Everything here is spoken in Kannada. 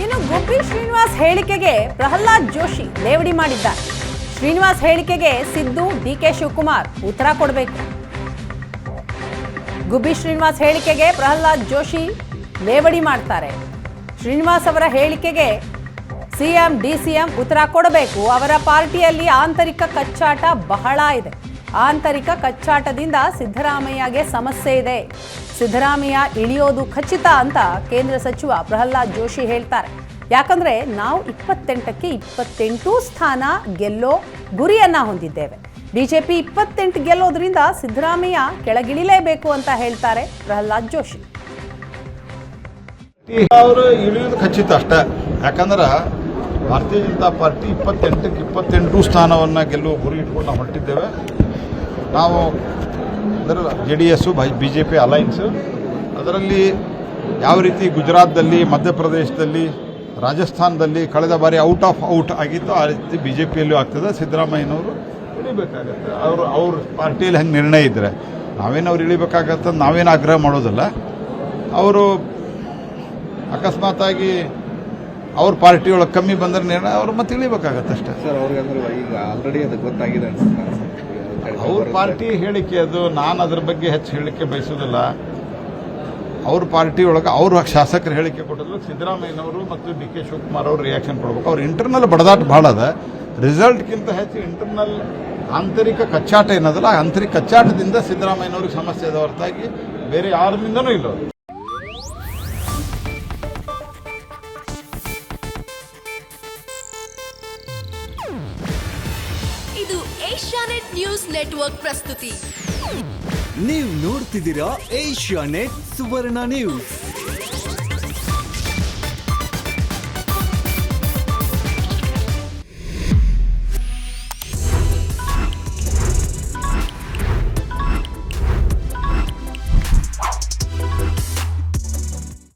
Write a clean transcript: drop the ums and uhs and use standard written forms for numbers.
ಇನ್ನು ಗುಬ್ಬಿ ಶ್ರೀನಿವಾಸ್ ಹೇಳಿಕೆಗೆ ಪ್ರಹ್ಲಾದ್ ಜೋಶಿ ಲೇವಡಿ ಮಾಡಿದ್ದಾರೆ. ಶ್ರೀನಿವಾಸ್ ಹೇಳಿಕೆಗೆ ಸಿದ್ದು ಡಿಕೆ ಶಿವಕುಮಾರ್ ಉತ್ತರ ಕೊಡಬೇಕು. ಗುಬ್ಬಿ ಶ್ರೀನಿವಾಸ್ ಹೇಳಿಕೆಗೆ ಪ್ರಹ್ಲಾದ್ ಜೋಶಿ ಲೇವಡಿ ಮಾಡ್ತಾರೆ. ಶ್ರೀನಿವಾಸ್ ಅವರ ಹೇಳಿಕೆಗೆ ಸಿಎಂ ಡಿಸಿಎಂ ಉತ್ತರ ಕೊಡಬೇಕು. ಅವರ ಪಾರ್ಟಿಯಲ್ಲಿ ಆಂತರಿಕ ಕಚ್ಚಾಟ ಬಹಳ ಇದೆ. ಆಂತರಿಕ ಕಚ್ಚಾಟದಿಂದ ಸಿದ್ದರಾಮಯ್ಯಗೆ ಸಮಸ್ಯೆ ಇದೆ. ಸಿದ್ದರಾಮಯ್ಯ ಇಳಿಯೋದು ಖಚಿತ ಅಂತ ಕೇಂದ್ರ ಸಚಿವ ಪ್ರಹ್ಲಾದ್ ಜೋಶಿ ಹೇಳ್ತಾರೆ. ಯಾಕಂದ್ರೆ ನಾವು 28ಕ್ಕೆ 28 ಸ್ಥಾನ ಗೆಲ್ಲೋ ಗುರಿಯನ್ನ ಹೊಂದಿದ್ದೇವೆ. ಬಿಜೆಪಿ 28 ಗೆಲ್ಲೋದ್ರಿಂದ ಸಿದ್ದರಾಮಯ್ಯ ಕೆಳಗಿಳಿಲೇಬೇಕು ಅಂತ ಹೇಳ್ತಾರೆ ಪ್ರಹ್ಲಾದ್ ಜೋಶಿ. ಅವರು ಇಳಿಯೋದು ಖಚಿತ ಅಷ್ಟೇ. ಯಾಕಂದ್ರೆ ಭಾರತೀಯ ಜನತಾ ಪಾರ್ಟಿ 28ಕ್ಕೆ 28 ಸ್ಥಾನವನ್ನು ಗೆಲ್ಲುವ ಗುರಿ ಇಟ್ಕೊಂಡು ನಾವು ಹೊರಟಿದ್ದೇವೆ. ನಾವು ಅದರ JDS BJP ಅಲೈನ್ಸ್, ಅದರಲ್ಲಿ ಯಾವ ರೀತಿ ಗುಜರಾತ್ದಲ್ಲಿ, ಮಧ್ಯಪ್ರದೇಶದಲ್ಲಿ, ರಾಜಸ್ಥಾನದಲ್ಲಿ ಕಳೆದ ಬಾರಿ ಔಟ್ ಆಗಿತ್ತು, ಆ ರೀತಿ BJPಯಲ್ಲೂ ಆಗ್ತದೆ. ಸಿದ್ದರಾಮಯ್ಯನವರು ಇಳಿಬೇಕಾಗತ್ತೆ. ಅವ್ರ ಪಾರ್ಟಿಯಲ್ಲಿ ಹೆಂಗೆ ನಿರ್ಣಯ ಇದ್ದರೆ ನಾವೇನು ಅವ್ರು ಇಳಿಬೇಕಾಗತ್ತೆ, ನಾವೇನು ಆಗ್ರಹ ಮಾಡೋದಿಲ್ಲ. ಅವರು ಅಕಸ್ಮಾತಾಗಿ ಅವ್ರ ಪಾರ್ಟಿಯೊಳಗೆ ಕಮ್ಮಿ ಬಂದರೆ ನಿರ್ಣಯ ಅವರು ಮತ್ತೆ ಇಳಿಬೇಕಾಗತ್ತೆ ಅಷ್ಟೇ. ಸರ್, ಅವ್ರಿಗೆ ಈಗ ಆಲ್ರೆಡಿ ಅದು ಗೊತ್ತಾಗಿದೆ. ಅವ್ರ ಪಾರ್ಟಿ ಹೇಳಿಕೆ ಅದು. ನಾನು ಅದ್ರ ಬಗ್ಗೆ ಹೆಚ್ಚು ಹೇಳಿಕೆ ಬಯಸೋದಿಲ್ಲ. ಅವ್ರ ಪಾರ್ಟಿ ಒಳಗೆ ಅವ್ರ ಶಾಸಕರು ಹೇಳಿಕೆ ಕೊಟ್ಟಿದ್ರು. ಸಿದ್ದರಾಮಯ್ಯನವರು ಮತ್ತು DK ಶಿವಕುಮಾರ್ ಅವರು ರಿಯಾಕ್ಷನ್ ಕೊಡಬೇಕು. ಅವ್ರ ಇಂಟರ್ನಲ್ ಬಡದಾಟ ಭಾಳ ಅದ. ರಿಸಲ್ಟ್ಗಿಂತ ಹೆಚ್ಚು ಇಂಟರ್ನಲ್ ಆಂತರಿಕ ಕಚ್ಚಾಟ ಏನದಲ್ಲ, ಆ ಆಂತರಿಕ ಕಚ್ಚಾಟದಿಂದ ಸಿದ್ದರಾಮಯ್ಯನವ್ರಿಗೆ ಸಮಸ್ಯೆ ಇದೆ ಹೊರತಾಗಿ ಬೇರೆ ಯಾರಿಂದನೂ ಇಲ್ಲ. ಇದು ಏಷ್ಯಾನೆಟ್ ನ್ಯೂಸ್ ನೆಟ್ವರ್ಕ್ ಪ್ರಸ್ತುತಿ. ನೀವು ನೋಡ್ತಿದ್ದೀರಾ ಏಷ್ಯಾನೆಟ್ ಸುವರ್ಣ ನ್ಯೂಸ್.